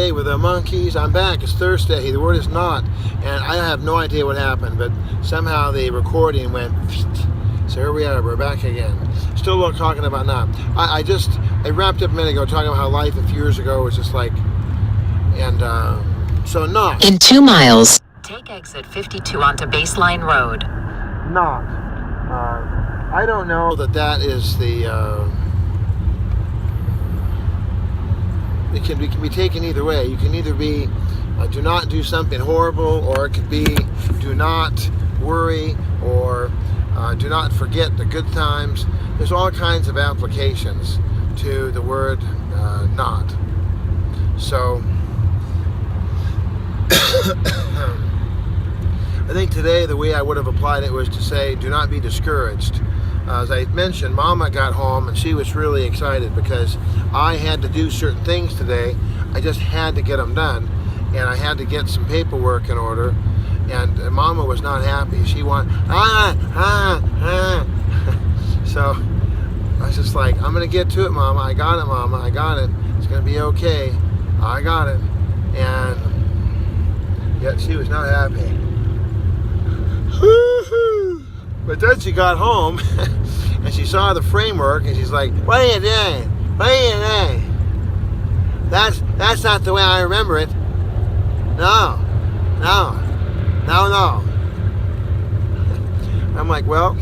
Thursday with the monkeys. I'm back. It's Thursday. The word is not. And I have no idea what happened, but somehow the recording went. So here we are. We're back again. Still talking about not. I wrapped up a minute ago talking about how life a few years ago was just like. And so not. In 2 miles, take exit 52 onto Baseline Road. Not. I don't know that is the. It can be taken either way. You can either be do not do something horrible, or it could be do not worry, or do not forget the good times. There's all kinds of applications to the word not. So I think today the way I would have applied it was to say do not be discouraged. As I mentioned, Mama got home and she was really excited because I had to do certain things today. I just had to get them done, and I had to get some paperwork in order, and Mama was not happy. She wanted, So I was just like, I'm going to get to it, Mama. I got it, Mama. I got it. It's going to be okay. I got it. And yet she was not happy. But then she got home and she saw the framework and she's like, what are you doing? What are you doing? That's not the way I remember it. No. I'm like, well,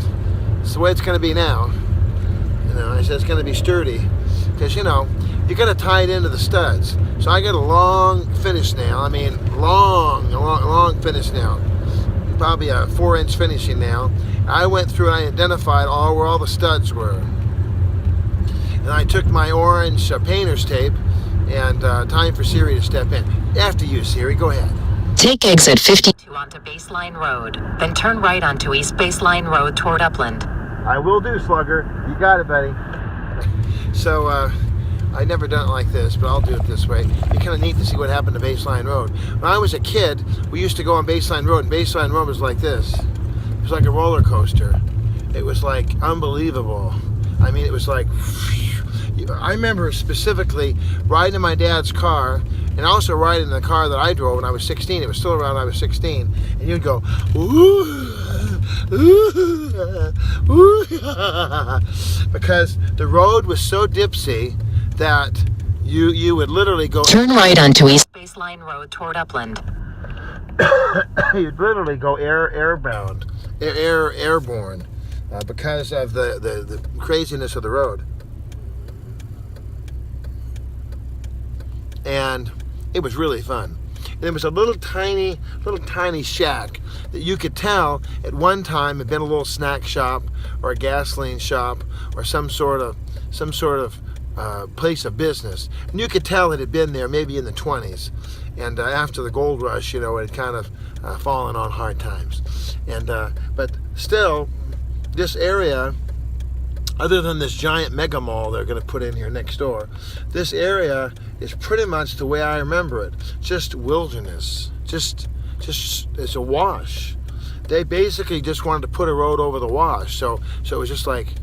it's the way it's going to be now. I said it's going to be sturdy because, you got to tie it into the studs. So I got a long finish nail. I mean, long finish nail. Probably a 4-inch finishing nail. I went through and I identified where all the studs were. And I took my orange painter's tape, and time for Siri to step in. After you, Siri, go ahead. Take exit 52 onto Baseline Road, then turn right onto East Baseline Road toward Upland. I will do, Slugger. You got it, buddy. So, I've never done it like this, but I'll do it this way. It's kind of neat to see what happened to Baseline Road. When I was a kid, we used to go on Baseline Road, and Baseline Road was like this. It was like a roller coaster. It was like unbelievable. I mean, it was like, I remember specifically riding in my dad's car, and also riding in the car that I drove when I was 16. It was still around when I was 16. And you'd go, ooh, ooh, ooh, because the road was so dipsy that you would literally go. Turn right onto East Baseline Road toward Upland. You'd literally go airborne, because of the craziness of the road. And it was really fun. And it was a little tiny shack that you could tell at one time had been a little snack shop or a gasoline shop or some sort of place of business. And you could tell it had been there maybe in the 20s. And after the gold rush, it had kind of fallen on hard times. And but still, this area, other than this giant mega mall they're going to put in here next door, this area is pretty much the way I remember it. Just wilderness. Just it's a wash. They basically just wanted to put a road over the wash. So it was just like,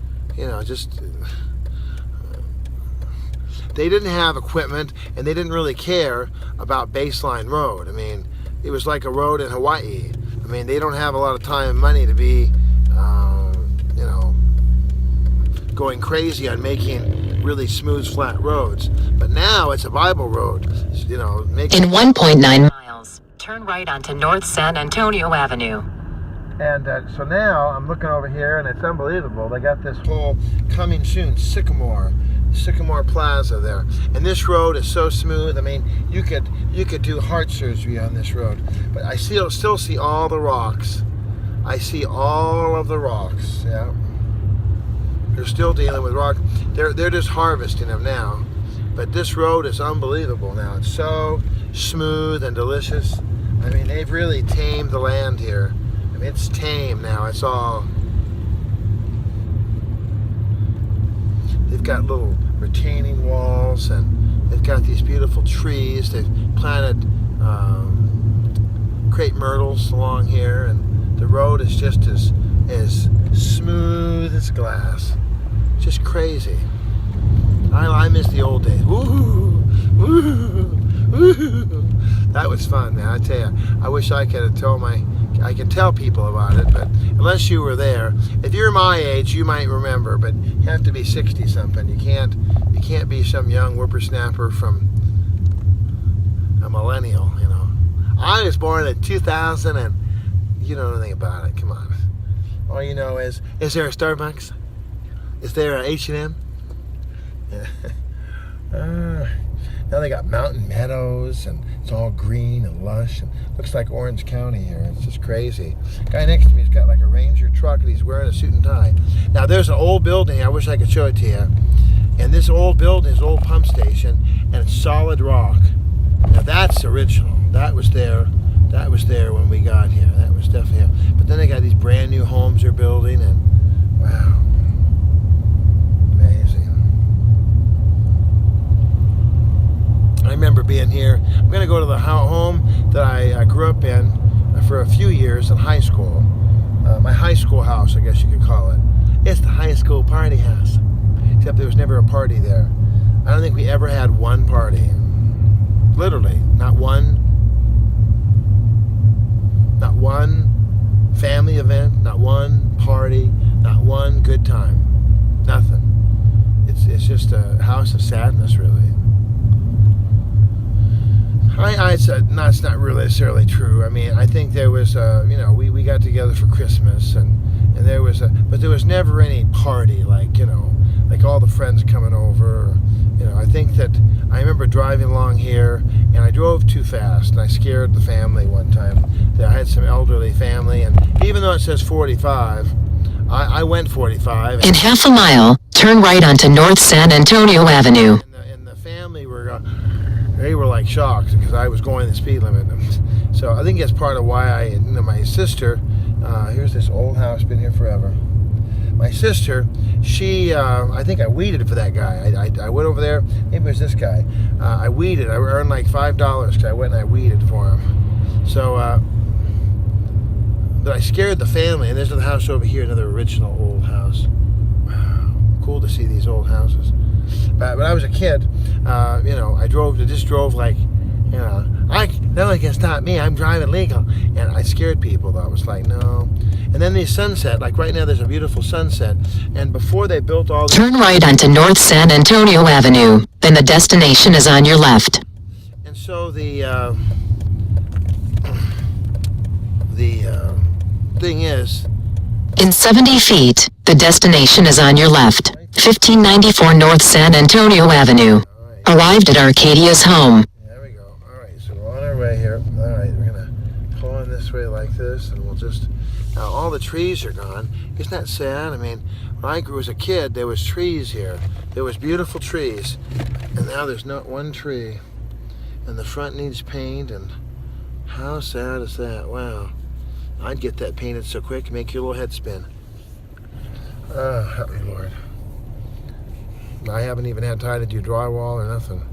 they didn't have equipment, and they didn't really care about Baseline Road. I mean, it was like a road in Hawaii. I mean, they don't have a lot of time and money to be, going crazy on making really smooth, flat roads. But now it's a Bible road. In 1.9 miles, turn right onto North San Antonio Avenue. And so now I'm looking over here, and it's unbelievable. They got this whole coming soon Sycamore Plaza there, and this road is so smooth. I mean, you could do heart surgery on this road. But I still see all the rocks. I see all of the rocks. Yeah, they're still dealing with rock. They're just harvesting them now. But this road is unbelievable now. It's so smooth and delicious. I mean, they've really tamed the land here. I mean, it's tame now. It's all. They've got little retaining walls, and they've got these beautiful trees. They've planted crepe myrtles along here, and the road is just as smooth as glass. Just crazy. I miss the old days. Woo, woo, woo. That was fun, man. I tell you, I wish I could have I can tell people about it, but unless you were there, if you're my age, you might remember, but you have to be 60 something. You can't be some young whippersnapper from a millennial, you know. I was born in 2000 and you don't know anything about it. Come on. All you know is there a Starbucks? Is there a H&M? Now they got mountain meadows and it's all green and lush and looks like Orange County here. It's just crazy. Guy next to me has got like a Ranger truck and he's wearing a suit and tie. Now there's an old building. I wish I could show it to you. And this old building is an old pump station and it's solid rock. Now that's original. That was there when we got here. That was definitely here. But then they got these brand new homes they're building and wow. I remember being here. I'm going to go to the home that I grew up in for a few years in high school. My high school house, I guess you could call it. It's the high school party house. Except there was never a party there. I don't think we ever had one party. Literally, not one family event, not one party, not one good time. Nothing. It's just a house of sadness, really. I said, no, it's not really necessarily true. I mean, I think there was, we got together for Christmas, and there was but there was never any party, like all the friends coming over. I think that I remember driving along here, and I drove too fast, and I scared the family one time. I had some elderly family, and even though it says 45, I went 45. In half a mile, turn right onto North San Antonio Avenue. And the family they were like shocked because I was going the speed limit. So I think that's part of why my sister, here's this old house, been here forever. My sister, she, I think I weeded for that guy. I went over there, maybe it was this guy. I weeded, I earned like $5 because I went and I weeded for him. So, but I scared the family, and there's another house over here, another original old house. Wow, cool to see these old houses. But when I was a kid, I just drove like, no one can stop me, I'm driving legal. And I scared people though, I was like, no. And then the sunset, like right now there's a beautiful sunset, and before they built all this... Turn right onto North San Antonio Avenue, then the destination is on your left. And so the thing is... In 70 feet, the destination is on your left. 1594 North San Antonio Avenue. Arrived at Arcadia's home. There we go. Alright, so we're on our way here. Alright, we're going to pull in this way like this, and we'll just... Now, all the trees are gone. Isn't that sad? I mean, when I grew as a kid, there was trees here. There was beautiful trees. And now there's not one tree. And the front needs paint, and how sad is that? Wow. I'd get that painted so quick, make your little head spin. Help me, Lord. I haven't even had time to do drywall or nothing.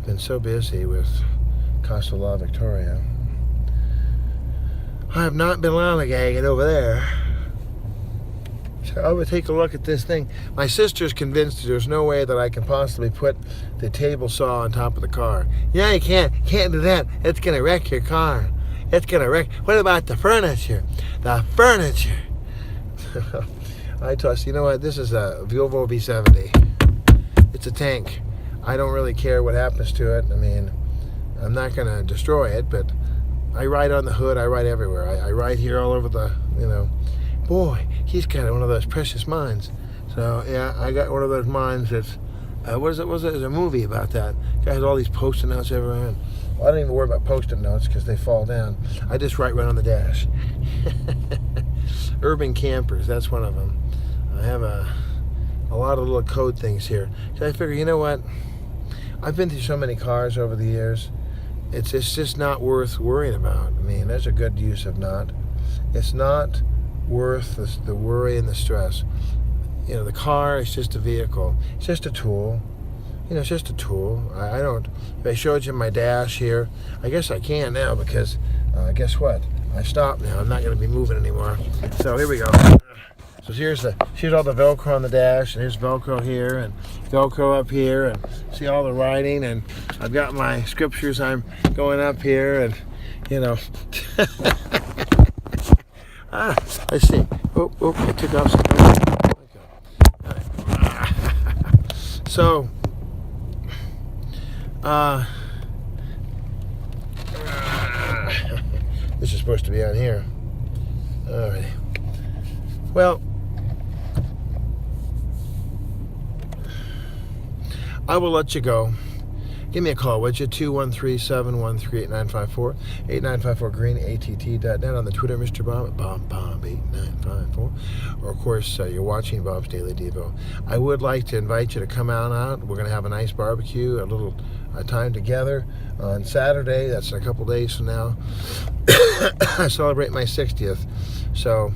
Been so busy with Casa La Victoria. I have not been lollygagging over there. So I would take a look at this thing. My sister's convinced there's no way that I can possibly put the table saw on top of the car. Yeah, you can't. Can't do that. It's going to wreck your car. It's going to wreck. What about the furniture? The furniture. I tossed, you know what? This is a Volvo V70. It's a tank. I don't really care what happens to it. I mean, I'm not going to destroy it, but I ride on the hood. I ride everywhere. I ride here all over the, Boy, he's got one of those precious minds. So, yeah, I got one of those minds that's, what is it? There's a movie about that. Guy has all these Post-it notes everywhere. Well, I don't even worry about Post-it notes because they fall down. I just write right on the dash. Urban campers, that's one of them. I have a lot of little code things here. So I figure, you know what? I've been through so many cars over the years. It's just not worth worrying about. I mean, there's a good use of not. It's not worth the worry and the stress. The car is just a vehicle. It's just a tool. It's just a tool. I don't... If I showed you my dash here, I guess I can now because guess what? I stopped now. I'm not going to be moving anymore. So here we go. So here's all the Velcro on the dash, and here's Velcro here, and Velcro up here, and see all the writing, and I've got my scriptures. I'm going up here, and you know. Let's see. Oh, I took off some. So, this is supposed to be on here. Alrighty. Well, I will let you go. Give me a call, would you? 213-713-8954. 8954 greenatt.net. On the Twitter, Mr. Bob at BombBomb8954. Or, of course, you're watching Bob's Daily Devo. I would like to invite you to come out. We're going to have a nice barbecue, a little time together on Saturday. That's in a couple days from now. I celebrate my 60th. So,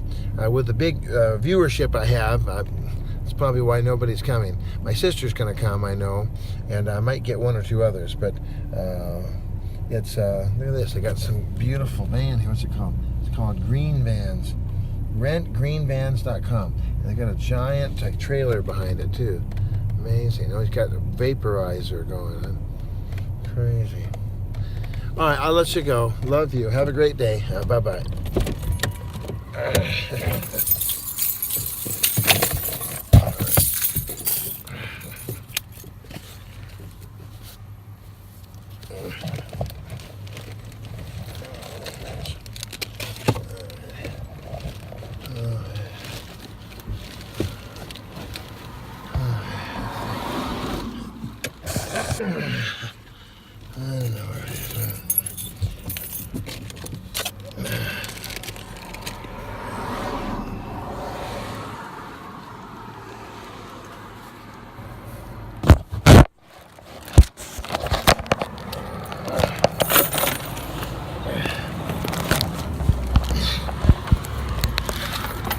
with the big viewership I have, it's probably why nobody's coming. My sister's going to come, I know, and I might get one or two others. But it's look at this. I got some beautiful van here. What's it called? It's called Green Vans. RentGreenVans.com. And they got a giant trailer behind it too. Amazing. Oh, he's got a vaporizer going on. Crazy. All right, I'll let you go. Love you. Have a great day. Bye-bye. I don't know where it is.